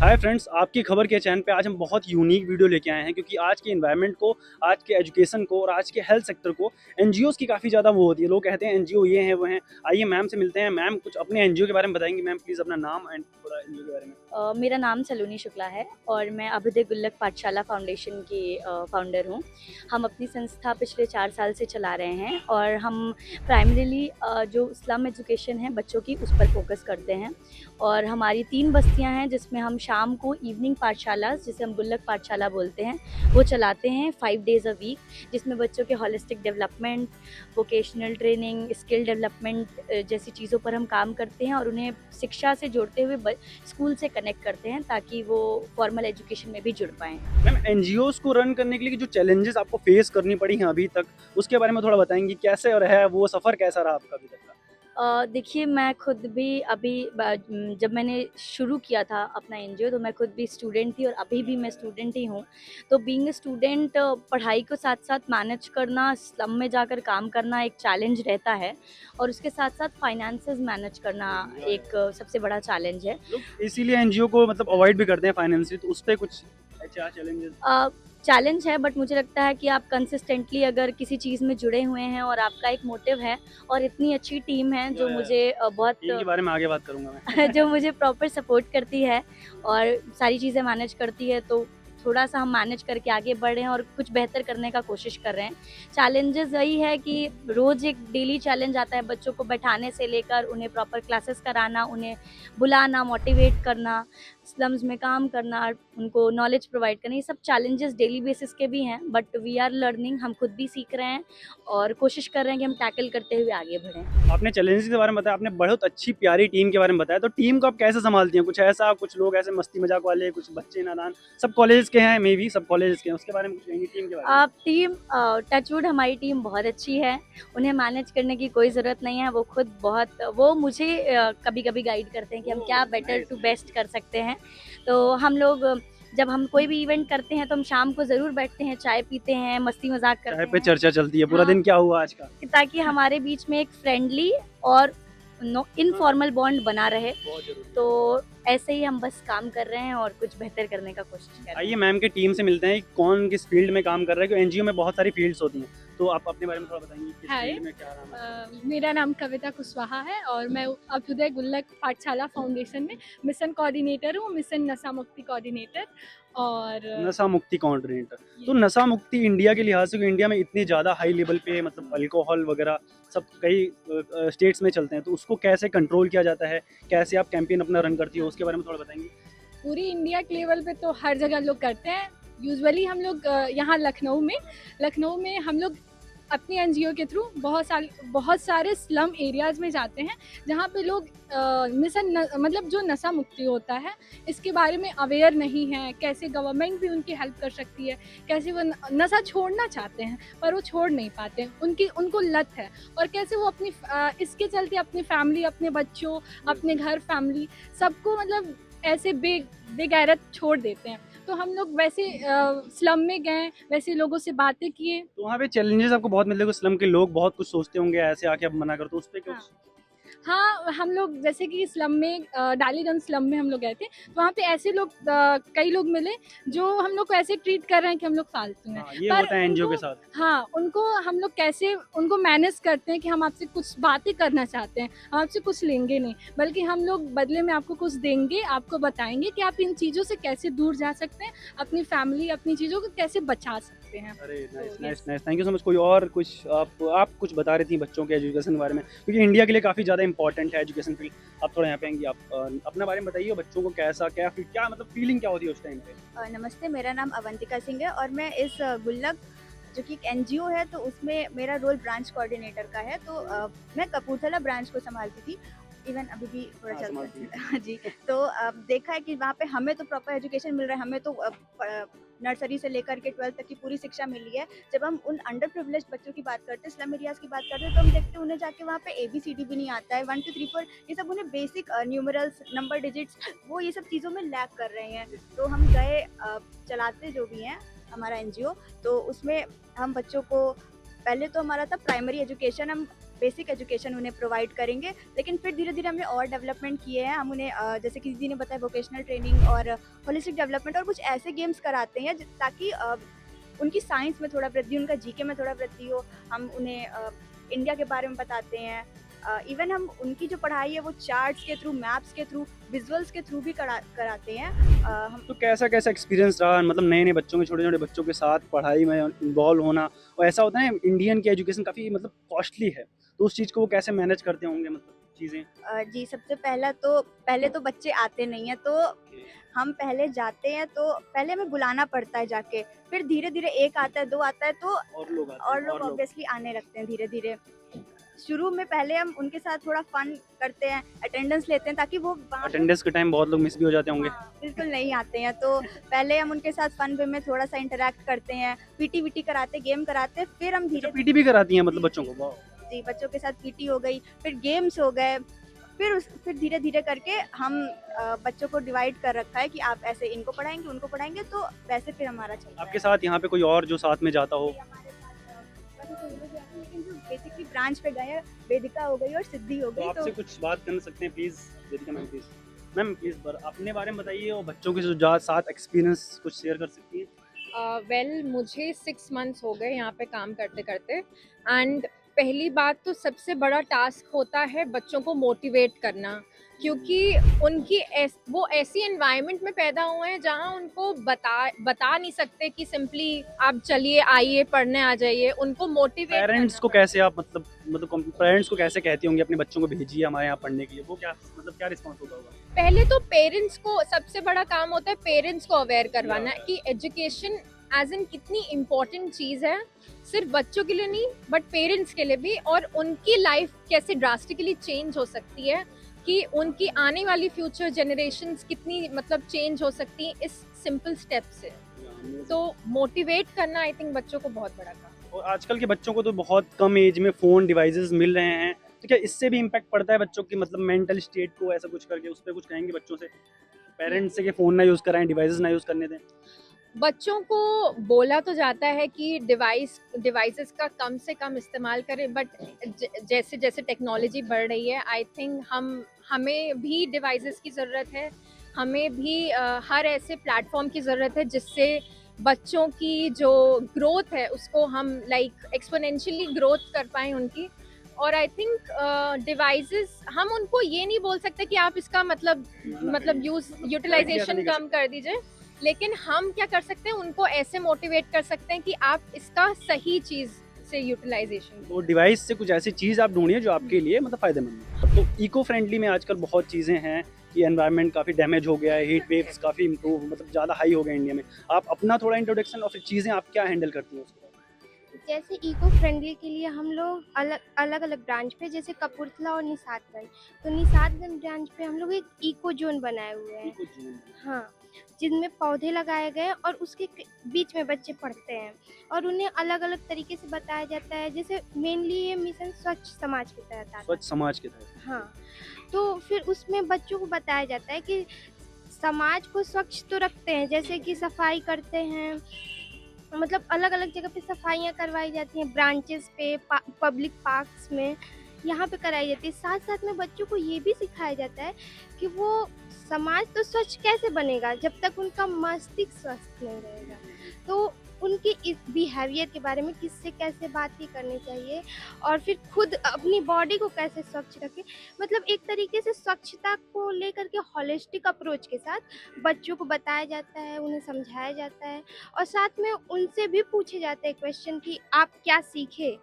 Hi friends, आपकी खबर के चैनल पे आज हम बहुत यूनिक वीडियो लेके आए हैं क्योंकि आज के एनवायरनमेंट को, आज के एजुकेशन को और आज के हेल्थ सेक्टर को एनजीओज़ की काफ़ी ज़्यादा वो होती है। लोग कहते हैं एनजीओ ये हैं वो हैं। आइए मैम से मिलते हैं। मैम कुछ अपने एनजीओ के बारे में बताएंगी। मैम प्लीज़ अपना नाम एंड थोड़ा एनजीओ के बारे में। मेरा नाम सलोनी शुक्ला है और मैं अभ्युदय गुल्लक पाठशाला फाउंडेशन की फाउंडर हूँ। हम अपनी संस्था पिछले 4 साल से चला रहे हैं और हम प्राइमरीली जो स्लम एजुकेशन है बच्चों की, उस पर फोकस करते हैं। और हमारी 3 बस्तियाँ हैं जिसमें हम शाम को इवनिंग पाठशाला, जिसे हम गुल्लक पाठशाला बोलते हैं, वो चलाते हैं 5 डेज़ अ वीक, जिसमें बच्चों के holistic development, vocational training, skill development जैसी चीज़ों पर हम काम करते हैं और उन्हें शिक्षा से जोड़ते हुए स्कूल से कनेक्ट करते हैं ताकि वो फॉर्मल एजुकेशन में भी जुड़ पाएँ। मैम एनजीओज़ को रन करने के लिए जो चैलेंजेस आपको फेस करनी पड़ी हैं अभी तक, उसके बारे में थोड़ा बताएंगी कैसे और है वो सफ़र कैसा रहा आपका अभी तक का? देखिए, मैं खुद भी अभी जब मैंने शुरू किया था अपना एनजीओ, तो मैं खुद भी स्टूडेंट थी और अभी भी मैं स्टूडेंट ही हूँ। तो बीइंग अ स्टूडेंट, पढ़ाई को साथ-साथ मैनेज करना, स्लम में जाकर काम करना एक चैलेंज रहता है और उसके साथ-साथ फाइनेंसेस मैनेज करना एक सबसे बड़ा चैलेंज है। लोग इसीलिए एनजीओ को मतलब अवॉइड भी करते हैं फाइनेंशियली, तो उस पे कुछ अच्छा चैलेंजेस? चैलेंज है, बट मुझे लगता है कि आप कंसिस्टेंटली अगर किसी चीज़ में जुड़े हुए हैं और आपका एक मोटिव है और इतनी अच्छी टीम है जो मुझे टीम के बहुत बारे में आगे बात करूँगा मैं। जो मुझे प्रॉपर सपोर्ट करती है और सारी चीज़ें मैनेज करती है, तो थोड़ा-सा हम मैनेज करके आगे बढ़ रहे हैं और कुछ बेहतर करने का कोशिश कर रहे हैं। चैलेंजेज़ वही है कि रोज़ एक डेली चैलेंज आता है बच्चों को बैठाने से लेकर उन्हें प्रॉपर क्लासेस कराना, उन्हें बुलाना, मोटिवेट करना, स्लम्स में काम करना, उनको नॉलेज प्रोवाइड करना, ये सब चैलेंजेस डेली बेसिस के भी हैं, बट वी आर लर्निंग, हम खुद भी सीख रहे हैं और कोशिश कर रहे हैं कि हम टैकल करते हुए आगे बढ़ें। आपने चैलेंजेस के बारे में बताया, आपने बहुत अच्छी प्यारी टीम के बारे में बताया, तो टीम को आप कैसे सँभालती हैं? कुछ ऐसा, कुछ लोग ऐसे मस्ती मज़ाक वाले, कुछ बच्चे नादान, सब कॉलेजेस के हैं, मे बी सब कॉलेजेस के हैं, उसके बारे में कुछ कहेंगी टीम के बारे में? आप टीम टचवुड हमारी टीम बहुत अच्छी है, उन्हें मैनेज करने की कोई ज़रूरत नहीं है, वो खुद बहुत वो मुझे कभी-कभी गाइड करते हैं कि हम क्या बेटर टू बेस्ट कर सकते हैं। तो हम लोग जब हम कोई भी इवेंट करते हैं तो हम शाम को ज़रूर बैठते हैं, चाय पीते हैं, मस्ती-मज़ाक चाय करते पे हैं। चर्चा चलती है, पूरा हाँ, दिन क्या हुआ आज का? ताकि हमारे बीच में एक फ्रेंडली और हाँ, इनफॉर्मल बॉन्ड बना रहे। बहुत ज़रूरी है। तो ऐसे ही हम बस काम कर रहे हैं और कुछ बेहतर करने का कोशिश कर रहे हैं। आइए मैम की टीम से मिलते हैं, कौन किस फील्ड में काम कर रहा है, क्योंकि एनजीओ में बहुत सारी फील्ड्स होती हैं, तो आप अपने बारे में थोड़ा बताएँगी किस हाय, फील्ड में क्या नाम है आपका? मेरा नाम कविता कुशवाहा है और मैं अभ्युदय गुल्लक पाठशाला फाउंडेशन में मिशन कोऑर्डिनेटर हूँ, मिशन नशा मुक्ति कोऑर्डिनेटर। और नशा मुक्ति कोऑर्डिनेटर। तो ये नशा मुक्ति इंडिया के लिहाज से, इंडिया में इतनी ज़्यादा हाई लेवल पे मतलब अल्कोहल वगैरह सब कई स्टेट्स में चलते हैं, तो उसको कैसे कंट्रोल किया जाता है? कैसे आप कैंपेन अपना रन करती हो, उसके बारे में थोड़ा बताएँगी? पूरी इंडिया के लेवल पे तो हर जगह लोग करते हैं। यूजुअली हम लोग यहाँ लखनऊ में हम लोग अपनी एनजीओ के थ्रू बहुत सारे स्लम एरियाज़ में जाते हैं, जहाँ पे लोग मतलब जो नशा मुक्ति होता है इसके बारे में अवेयर नहीं है, कैसे गवर्नमेंट भी उनकी हेल्प कर सकती है, कैसे वो नशा छोड़ना चाहते हैं पर वो छोड़ नहीं पाते हैं, उनको लत है, और कैसे वो इसके चलते अपनी फैमिली, अपने बच्चों, अपने घर फैमिली सबको मतलब ऐसे बेगैरत छोड़ देते हैं। तो हम लोग वैसे स्लम में गए, वैसे लोगों से बातें किए। तो वहाँ पे चैलेंजेस आपको बहुत मिलते हैं, स्लम के लोग बहुत कुछ सोचते होंगे, ऐसे आके आप मना कर दो, उस पे हाँ। कुछ? हाँ, हम लोग जैसे कि स्लम में डालीगंज स्लम में हम लोग गए थे, तो वहाँ पे ऐसे लोग कई लोग मिले जो हम लोग को ऐसे ट्रीट कर रहे हैं कि हम लोग फालतू हैं। हाँ, ये पर होता है एनजीओ के उनको साथ। हाँ, उनको हम लोग कैसे उनको मैनेज करते हैं कि हम आपसे कुछ बातें करना चाहते हैं, हम आपसे कुछ लेंगे नहीं, बल्कि हम लोग बदले में आपको कुछ देंगे, आपको बताएँगे कि आप इन चीज़ों से कैसे दूर जा सकते हैं, अपनी फैमिली, अपनी चीज़ों को कैसे बचा सकते हैं। अरे नाइस तो nice yes. Nice, thank you so much. कोई और कुछ आप कुछ बता रही थी बच्चों के एजुकेशन के बारे में, क्योंकि इंडिया के लिए काफ़ी ज़्यादा इंपॉर्टेंट है एजुकेशन फील्ड। आप थोड़ा यहाँ पे आएंगी, आप अपने बारे में बताइए, बच्चों को कैसा क्या मतलब फीलिंग क्या होती है उस टाइम पे? नमस्ते, मेरा नाम अवंतिका सिंह है और मैं इस गुल्लक जो कि एक एनजीओ है, तो उसमें मेरा रोल ब्रांच कोऑर्डिनेटर का है। तो मैं कपूरथला ब्रांच को संभालती थी, इवन अभी भी थोड़ा हाँ, चलता संभालती हैं। है। जी। तो देखा है कि वहाँ पे हमें तो प्रॉपर एजुकेशन मिल रहा है, हमें तो नर्सरी से लेकर के 12th तक की पूरी शिक्षा मिली है। जब हम उन अंडर प्रिविलेज्ड बच्चों की बात करते हैं, स्लम एरियाज़ की बात करते हैं, तो हम देखते हैं उन्हें जाके वहाँ पे एबीसीडी भी नहीं आता है, 1 2 3 4 ये सब उन्हें बेसिक न्यूमरल्स, नंबर डिजिट्स, वो ये सब चीज़ों में लैग कर रहे हैं। तो हम गए चलाते जो भी हैं हमारा एनजीओ, तो उसमें हम बच्चों को, पहले तो हमारा था प्राइमरी एजुकेशन, हम बेसिक एजुकेशन उन्हें प्रोवाइड करेंगे। लेकिन फिर धीरे-धीरे हमने और डेवलपमेंट किए हैं। हम उन्हें जैसे कि दीदी ने बताया वोकेशनल ट्रेनिंग और होलिस्टिक डेवलपमेंट और कुछ ऐसे गेम्स कराते हैं ताकि उनकी साइंस में थोड़ा वृद्धि, उनका जीके में थोड़ा वृद्धि हो। हम उन्हें इंडिया के बारे में बताते हैं। इवन हम उनकी जो पढ़ाई है वो चार्ट्स के थ्रू, मैप्स के थ्रू, विजुअल्स के थ्रू भी कराते हैं। हम तो कैसा कैसा एक्सपीरियंस रहा, मतलब नए नए बच्चों के, छोटे छोटे बच्चों के साथ पढ़ाई में इन्वॉल्व होना? और ऐसा होता है इंडियन की एजुकेशन काफ़ी मतलब कॉस्टली है, तो उस चीज़ को वो कैसे मैनेज करते होंगे, मतलब चीज़ें? जी, सबसे पहले तो बच्चे आते नहीं हैं, तो हम पहले जाते हैं तो पहले हमें बुलाना पड़ता है जाके, फिर धीरे-धीरे 1 आता है, 2 आता है तो और लोग आते और हैं, लोग ऑब्वियसली आने लगते हैं धीरे-धीरे। शुरू में पहले हम उनके साथ थोड़ा फन करते हैं, अटेंडेंस लेते हैं ताकि वो वहाँ पे अटेंडेंस के टाइम बहुत लोग मिस भी हो जाते होंगे। हाँ, बिल्कुल नहीं आते हैं, तो पहले हम उनके साथ फन वे में थोड़ा-सा इंटरैक्ट करते हैं, पीटी-वीटी कराते, गेम कराते, फिर हम अच्छा, धीरे पीटी भी कराती हैं मतलब बच्चों को? वाह! जी, बच्चों के साथ पीटी हो गई, फिर गेम्स हो गए, फिर धीरे-धीरे करके हम बच्चों को डिवाइड कर रखा है कि आप ऐसे इनको पढ़ाएँगे, उनको पढ़ाएँगे, तो वैसे फिर हमारा चलता है। आपके साथ यहाँ पे कोई और जो साथ में जाता हो? हमारे साथ वैसे तो ये लोग जाते हैं, लेकिन जो बेसिकली ब्रांच पे गए हैं, वेदिका हो गई और सिद्धि हो तो गई, आपसे तो कुछ बात कर सकते हैं please, Vedika ma'am please. Ma'am please अपने बारे में बताइए और बच्चों के साथ एक्सपीरियंस कुछ शेयर कर सकती हैं? वेल मुझे 6 मंथ्स हो गए यहाँ पे काम करते करते। एंड पहली बात तो सबसे बड़ा टास्क होता है बच्चों को मोटिवेट करना, क्योंकि वो ऐसी एनवायरनमेंट में पैदा हुए हैं जहाँ उनको बता नहीं सकते कि सिंपली आप चलिए आइए पढ़ने आ जाइए, उनको मोटिवेट पेरेंट्स को कैसे आप मतलब पेरेंट्स को कैसे कहती होंगी अपने बच्चों को भेजिए हमारे यहाँ पढ़ने के लिए, वो क्या मतलब क्या रिस्पॉन्स होता होगा? पहले तो पेरेंट्स को सबसे बड़ा काम होता है पेरेंट्स को अवेयर करवाना कि एजुकेशन एज इन कितनी इम्पोर्टेंट चीज़ है, सिर्फ बच्चों के लिए नहीं बट पेरेंट्स के लिए भी, और उनकी लाइफ कैसे ड्रास्टिकली चेंज हो सकती है, कि उनकी आने वाली फ्यूचर जनरेशन्स कितनी मतलब चेंज हो सकती हैं इस सिंपल स्टेप से। तो मोटिवेट करना आई थिंक बच्चों को बहुत बड़ा काम है। और आजकल के बच्चों को तो बहुत कम एज में फ़ोन डिवाइसेस मिल रहे हैं, तो क्या इससे भी इम्पैक्ट पड़ता है बच्चों की मतलब मेंटल स्टेट को, ऐसा कुछ करके उस पर कुछ कहेंगे बच्चों से, पेरेंट्स से कि फ़ोन ना यूज़ कराएं, डिवाइसेस ना यूज़ करने दें? बच्चों को बोला तो जाता है कि डिवाइसेस का कम से कम इस्तेमाल करें, बट जैसे जैसे टेक्नोलॉजी बढ़ रही है आई थिंक हमें भी डिवाइसेस की ज़रूरत है, हमें भी हर ऐसे प्लेटफॉर्म की ज़रूरत है जिससे बच्चों की जो ग्रोथ है उसको हम लाइक एक्सपोनेंशियली ग्रोथ कर पाएँ उनकी। और आई थिंक डिवाइसेस हम उनको ये नहीं बोल सकते कि आप इसका मतलब यूटिलाइजेशन कम कर दीजिए, लेकिन हम क्या कर सकते हैं उनको ऐसे मोटिवेट कर सकते हैं कि आप इसका सही चीज़ से यूटिलाइजेशन। तो डिवाइस से कुछ ऐसी चीज़ आप ढूंढिए जो आपके लिए मतलब फ़ायदेमंद हो। तो इको फ्रेंडली में आजकल बहुत चीज़ें हैं कि एनवायरनमेंट काफ़ी डैमेज हो गया है, हीट वेव्स काफ़ी इम्प्रूव मतलब ज़्यादा हाई हो गए इंडिया में। आप अपना थोड़ा इंट्रोडक्शन और फिर चीज़ें आप क्या हैंडल करती हैं उसको? जैसे इको फ्रेंडली के लिए हम लोग अलग अलग ब्रांच पे, जैसे कपूरथला और निशातगंज, तो निशातगंज ब्रांच पे हम लोग एक इको जोन बनाए हुए हैं। हाँ, जिनमें पौधे लगाए गए और उसके बीच में बच्चे पढ़ते हैं और उन्हें अलग अलग तरीके से बताया जाता है। जैसे मेनली ये मिशन स्वच्छ समाज के तहत आता है। स्वच्छ समाज के तहत। हाँ, तो फिर उसमें बच्चों को बताया जाता है कि समाज को स्वच्छ तो रखते हैं, जैसे कि सफाई करते हैं, मतलब अलग अलग जगह पे सफाइयाँ करवाई जाती हैं, ब्रांचेस पे, पब्लिक पार्क्स में, यहाँ पे कराई जाती है। साथ साथ में बच्चों को ये भी सिखाया जाता है कि वो समाज तो स्वच्छ कैसे बनेगा जब तक उनका मस्तिष्क स्वस्थ नहीं रहेगा। तो उनकी इस बिहेवियर के बारे में किससे कैसे बातें करनी चाहिए और फिर खुद अपनी बॉडी को कैसे स्वच्छ रखें, मतलब एक तरीके से स्वच्छता को लेकर के हॉलिस्टिक अप्रोच के साथ बच्चों को बताया जाता है, उन्हें समझाया जाता है और साथ में उनसे भी पूछे जाते हैं क्वेश्चन कि आप क्या सीखे,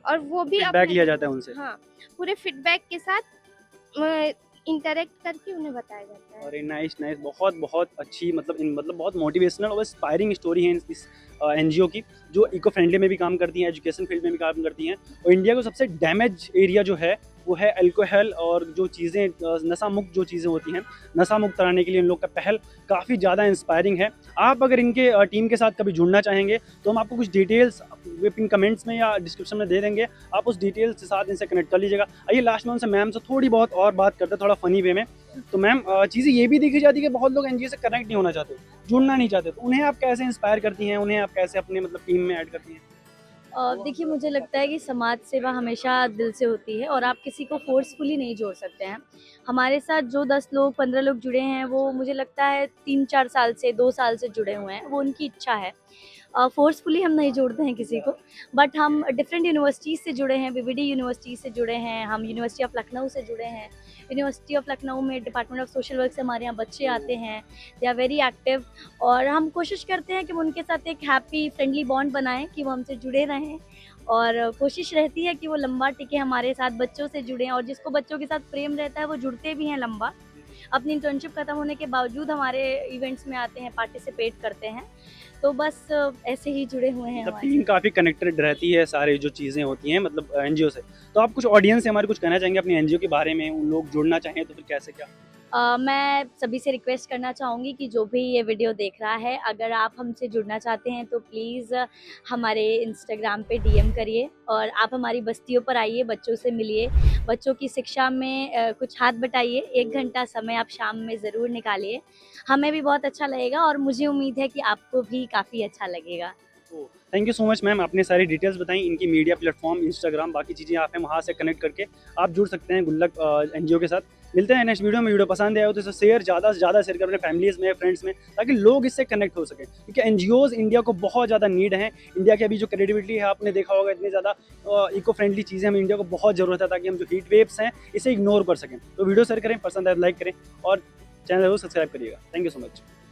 और वो भी फीडबैक लिया जाता है उनसे। हाँ, पूरे फीडबैक के साथ इंटरेक्ट करके उन्हें बताया जाता है। अरे नाइस नाइस, बहुत बहुत अच्छी मतलब बहुत मोटिवेशनल और इंस्पायरिंग स्टोरी है इस एनजीओ की, जो इको फ्रेंडली में भी काम करती हैं, एजुकेशन फील्ड में भी काम करती हैं। और इंडिया को सबसे डैमेज एरिया जो है वो है अल्कोहल और जो चीज़ें नशा मुक्त जो चीज़ें होती हैं, नशा मुक्त कराने के लिए इन लोग का पहल काफ़ी ज़्यादा इंस्पायरिंग है। आप अगर इनके टीम के साथ कभी जुड़ना चाहेंगे तो हम आपको कुछ डिटेल्स पिन कमेंट्स में या डिस्क्रिप्शन में दे देंगे, आप उस डिटेल्स के साथ इनसे कनेक्ट कर लीजिएगा। आइए लास्ट में उनसे मैम से थोड़ी बहुत और बात करते हैं, थोड़ा फ़नी वे में। तो मैम चीज़ें ये भी देखी जाती है कि बहुत लोग एनजीओ से कनेक्ट नहीं होना चाहते, जुड़ना नहीं चाहते, तो उन्हें आप कैसे इंस्पायर करती हैं, उन्हें आप कैसे अपने मतलब टीम में ऐड करती हैं? देखिए, मुझे लगता है कि समाज सेवा हमेशा दिल से होती है और आप किसी को फ़ोर्सफुली नहीं जोड़ सकते हैं। हमारे साथ जो 10 लोग 15 लोग जुड़े हैं, वो मुझे लगता है 3-4 साल से 2 साल से जुड़े हुए हैं, वो उनकी इच्छा है। फ़ोर्सफुली हम नहीं जोड़ते हैं किसी को, बट हम डिफरेंट यूनिवर्सिटीज़ से जुड़े हैं, बीबीडी यूनिवर्सिटी से जुड़े हैं, हम यूनिवर्सिटी ऑफ लखनऊ से जुड़े हैं। यूनिवर्सिटी ऑफ लखनऊ में डिपार्टमेंट ऑफ सोशल वर्क से हमारे यहाँ बच्चे आते हैं, दे आर वेरी एक्टिव और हम कोशिश करते हैं कि हम उनके साथ एक हैप्पी फ्रेंडली बॉन्ड बनाएँ कि वो हमसे जुड़े रहें और कोशिश रहती है कि वो लंबा टिके हमारे साथ, बच्चों से जुड़ें और जिसको बच्चों के साथ प्रेम रहता है वो जुड़ते भी हैं लंबा। अपनी इंटर्नशिप खत्म होने के बावजूद हमारे इवेंट्स में आते हैं, पार्टिसिपेट करते हैं। तो बस ऐसे ही जुड़े हुए हैं मतलब हमारे टीम काफ़ी कनेक्टेड रहती है, सारी जो चीज़ें होती हैं मतलब एनजीओ से। तो आप कुछ ऑडियंस से हमारे कुछ कहना चाहेंगे अपनी एनजीओ के बारे में, उन लोग जुड़ना चाहें तो फिर कैसे क्या? मैं सभी से रिक्वेस्ट करना चाहूँगी कि जो भी ये वीडियो देख रहा है, अगर आप हमसे जुड़ना चाहते हैं तो प्लीज़ हमारे इंस्टाग्राम पे डीएम करिए और आप हमारी बस्तियों पर आइए, बच्चों से मिलिए, बच्चों की शिक्षा में कुछ हाथ बटाइए। 1 घंटा समय आप शाम में ज़रूर निकालिए, हमें भी बहुत अच्छा लगेगा और मुझे उम्मीद है कि आपको भी काफ़ी अच्छा लगेगा। Thank you so much ma'am, आपने सारी डिटेल्स बताई। इनकी मीडिया प्लेटफॉर्म, इंस्टाग्राम, बाकी चीज़ें आप हैं, वहाँ से कनेक्ट करके आप जुड़ सकते हैं गुल्लक एनजीओ के साथ। मिलते हैं नेक्स्ट वीडियो में। वीडियो पसंद आया हो तो इसे शेयर ज़्यादा से ज़्यादा शेयर करें अपने फैमिलीज़ में, फ्रेंड्स में, ताकि लोग इससे कनेक्ट हो सकें, क्योंकि एनजीओज़ इंडिया को बहुत ज़्यादा नीड है। इंडिया की अभी जो क्रेडिबिलिटी है, आपने देखा होगा इतनी ज़्यादा इको फ्रेंडली चीज़ें हमें इंडिया को बहुत ज़रूरत है, ताकि हम जो हीट वेव्स हैं इसे इग्नोर कर सकें। तो वीडियो शेयर करें, पसंद आए तो लाइक करें और चैनल जरूर सब्सक्राइब करिएगा। Thank you so much.